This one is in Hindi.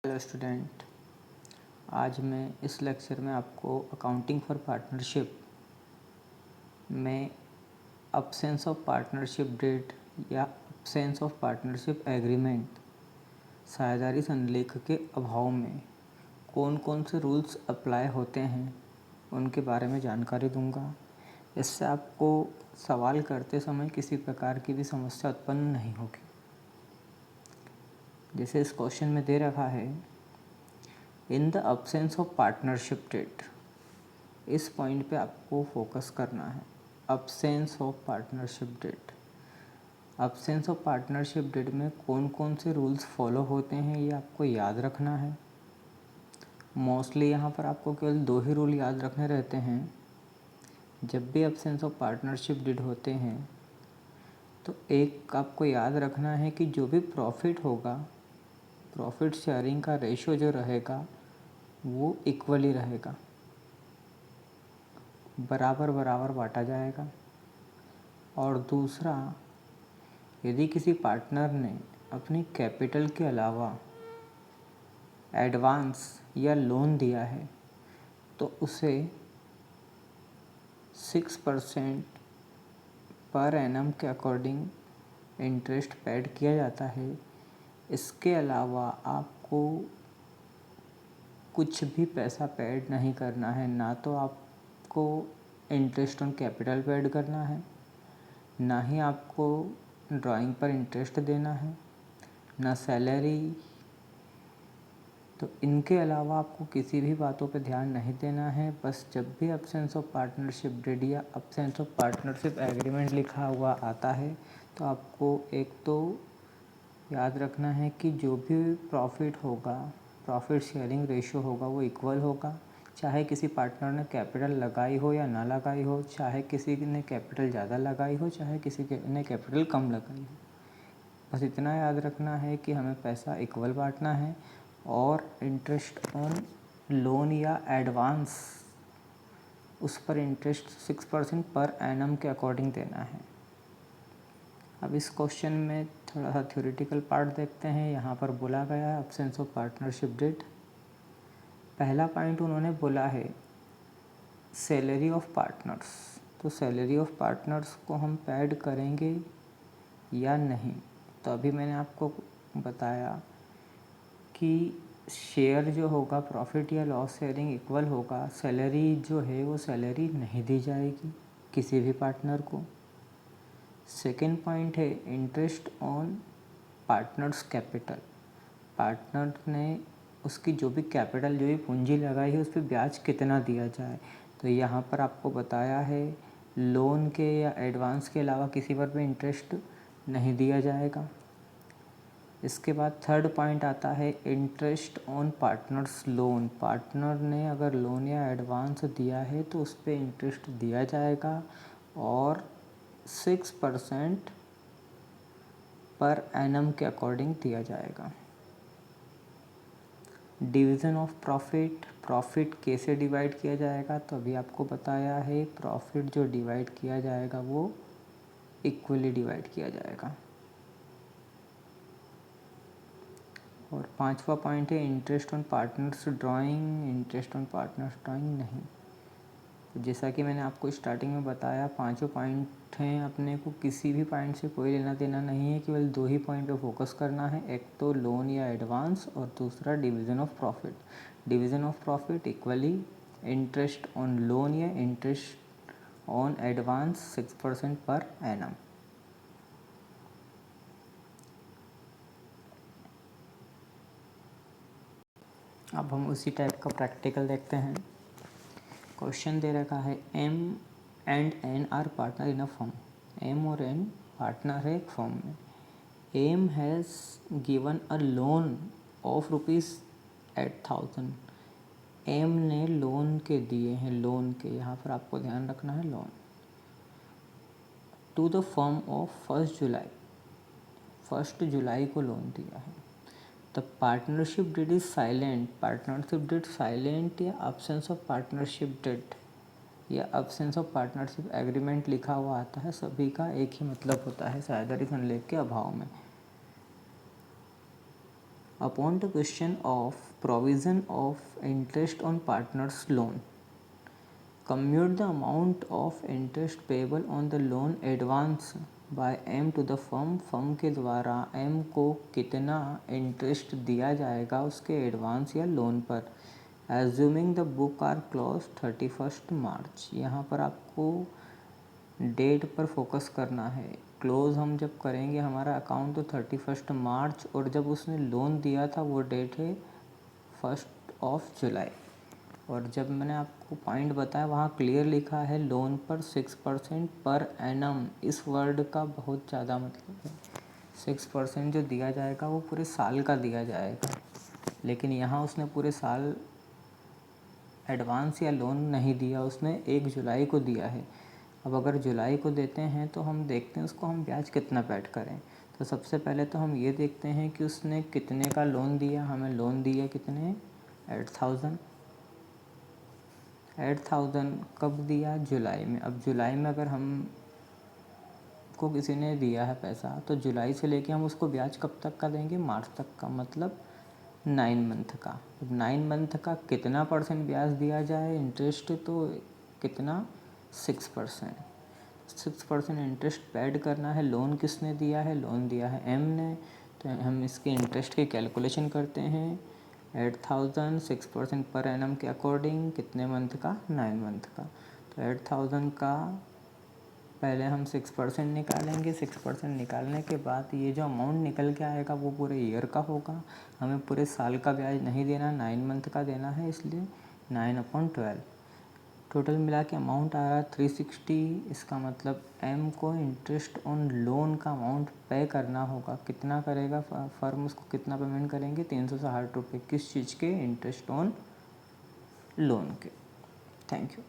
हेलो स्टूडेंट, आज मैं इस लेक्चर में आपको अकाउंटिंग फॉर पार्टनरशिप में अब्सेंस ऑफ पार्टनरशिप डेट या अब्सेंस ऑफ पार्टनरशिप एग्रीमेंट साझेदारी संलेख के अभाव में कौन कौन से रूल्स अप्लाई होते हैं उनके बारे में जानकारी दूंगा। इससे आपको सवाल करते समय किसी प्रकार की भी समस्या उत्पन्न नहीं होगी। जैसे इस क्वेश्चन में दे रखा है, in the absence of partnership deed. इस पॉइंट पे आपको फोकस करना है। Absence of partnership deed, absence of partnership deed में कौन कौन से रूल्स फॉलो होते हैं ये आपको याद रखना है। मोस्टली यहाँ पर आपको केवल 2 ही रूल याद रखने रहते हैं। जब भी अब्सेंस ऑफ पार्टनरशिप डेट होते हैं तो एक आपको याद रखना है कि जो भी प्रॉफिट होगा, प्रॉफिट शेयरिंग का रेशो जो रहेगा वो इक्वली रहेगा, बराबर बराबर बांटा जाएगा। और दूसरा, यदि किसी पार्टनर ने अपनी कैपिटल के अलावा एडवांस या लोन दिया है तो उसे 6% पर एनम के अकॉर्डिंग इंटरेस्ट पेड किया जाता है। इसके अलावा आपको कुछ भी पैसा पेड नहीं करना है। ना तो आपको इंटरेस्ट ऑन कैपिटल पेड करना है, ना ही आपको ड्राइंग पर इंटरेस्ट देना है, ना सैलरी। तो इनके अलावा आपको किसी भी बातों पे ध्यान नहीं देना है। बस जब भी अब्सेंस ऑफ पार्टनरशिप डेट या अब्सेंस ऑफ पार्टनरशिप एग्रीमेंट लिखा हुआ आता है तो आपको एक तो याद रखना है कि जो भी प्रॉफिट होगा, प्रॉफिट शेयरिंग रेशो होगा वो इक्वल होगा। चाहे किसी पार्टनर ने कैपिटल लगाई हो या ना लगाई हो, चाहे किसी ने कैपिटल ज़्यादा लगाई हो, चाहे किसी ने कैपिटल कम लगाई हो। बस इतना याद रखना है कि हमें पैसा इक्वल बांटना है और इंटरेस्ट ऑन लोन या एडवांस उस पर इंटरेस्ट 6% पर एनम के अकॉर्डिंग देना है। अब इस क्वेश्चन में थोड़ा सा थ्योरेटिकल पार्ट देखते हैं। यहाँ पर बोला गया है अब्सेंस ऑफ पार्टनरशिप डेट। पहला पॉइंट उन्होंने बोला है सैलरी ऑफ पार्टनर्स। तो सैलरी ऑफ पार्टनर्स को हम पेड करेंगे या नहीं। तो अभी मैंने आपको बताया कि शेयर जो होगा, प्रॉफिट या लॉस शेयरिंग इक्वल होगा। सैलरी जो है वो सैलरी नहीं दी जाएगी किसी भी पार्टनर को। सेकेंड पॉइंट है interest on partners capital. Partner ने उसकी जो भी कैपिटल, जो भी पूंजी लगाई है उस पर ब्याज कितना दिया जाए। तो यहाँ पर आपको बताया है लोन के या एडवांस के अलावा किसी पर भी इंटरेस्ट नहीं दिया जाएगा। इसके बाद थर्ड पॉइंट आता है interest on partners loan. Partner ने अगर लोन या एडवांस दिया है तो उस पर इंटरेस्ट दिया जाएगा और 6% पर एनम के अकॉर्डिंग दिया जाएगा। डिवीज़न ऑफ प्रॉफिट, प्रॉफिट कैसे डिवाइड किया जाएगा। तो अभी आपको बताया है प्रॉफिट जो डिवाइड किया जाएगा वो इक्वली डिवाइड किया जाएगा। और पांचवा पॉइंट है interest on partners drawing. Interest on partners drawing नहीं। तो जैसा कि मैंने आपको स्टार्टिंग में बताया, पांचों पॉइंट हैं, अपने को किसी भी पॉइंट से कोई लेना देना नहीं है, केवल 2 ही पॉइंट पे फोकस करना है। एक तो लोन या एडवांस और दूसरा division of profit. Division of profit equally interest on loan या इंटरेस्ट ऑन एडवांस 6% पर एनम। अब हम उसी टाइप का प्रैक्टिकल देखते हैं। क्वेश्चन दे रखा है M and N are partner in a firm. M और एन पार्टनर है एक फर्म में। M has given a loan of ₹8,000। M ने लोन के दिए हैं, लोन के, यहाँ पर आपको ध्यान रखना है loan, to the firm of 1 July. 1 जुलाई को लोन दिया है। The partnership deed is silent. Partnership deed silent या अब्सेंस ऑफ पार्टनरशिप डेट या अब्सेंस ऑफ पार्टनरशिप एग्रीमेंट लिखा हुआ आता है, सभी का एक ही मतलब होता है साझेदारी संलेख के अभाव में। Upon the question of provision of interest on partners loan, compute the amount of interest payable on the loan advance by M to the firm. Firm के द्वारा एम को कितना इंटरेस्ट दिया जाएगा उसके एडवांस या लोन पर, assuming the book are close 31 March. यहाँ पर आपको डेट पर फोकस करना है। क्लोज हम जब करेंगे हमारा अकाउंट तो 31 मार्च, और जब उसने लोन दिया था वो डेट है 1 जुलाई। और जब मैंने आपको पॉइंट बताया वहाँ क्लियर लिखा है लोन पर 6% पर एनम। इस वर्ड का बहुत ज़्यादा मतलब है, 6% जो दिया जाएगा वो पूरे साल का दिया जाएगा, लेकिन यहाँ उसने पूरे साल एडवांस या लोन नहीं दिया, उसने 1 जुलाई को दिया है। अब अगर जुलाई को देते हैं तो हम देखते हैं उसको हम ब्याज कितना पेड करें। तो सबसे पहले तो हम ये देखते हैं कि उसने कितने का लोन दिया। हमें लोन दिया कितने, 8,000। 8,000 कब दिया, जुलाई में। अब जुलाई में अगर हम को किसी ने दिया है पैसा तो जुलाई से लेके हम उसको ब्याज कब तक का देंगे, मार्च तक का, मतलब 9 मंथ का। अब 9 मंथ का कितना परसेंट ब्याज दिया जाए इंटरेस्ट, तो कितना, 6%। 6% इंटरेस्ट पेड करना है। लोन किसने दिया है, लोन दिया है एम ने, तो हम इसके इंटरेस्ट की कैलकुलेशन करते हैं। 8,000 6% पर एनम के अकॉर्डिंग कितने मंथ का, 9 मंथ का। तो 8,000 का पहले हम 6% निकालेंगे। 6% निकालने के बाद ये जो अमाउंट निकल के आएगा वो पूरे ईयर का होगा। हमें पूरे साल का ब्याज नहीं देना, 9 मंथ का देना है, इसलिए 9/12। टोटल मिला के अमाउंट आ रहा है 360। इसका मतलब एम को इंटरेस्ट ऑन लोन का अमाउंट पे करना होगा। कितना करेगा फर्म, उसको कितना पेमेंट करेंगे, 360 रुपये। किस चीज़ के, इंटरेस्ट ऑन लोन के। Thank you.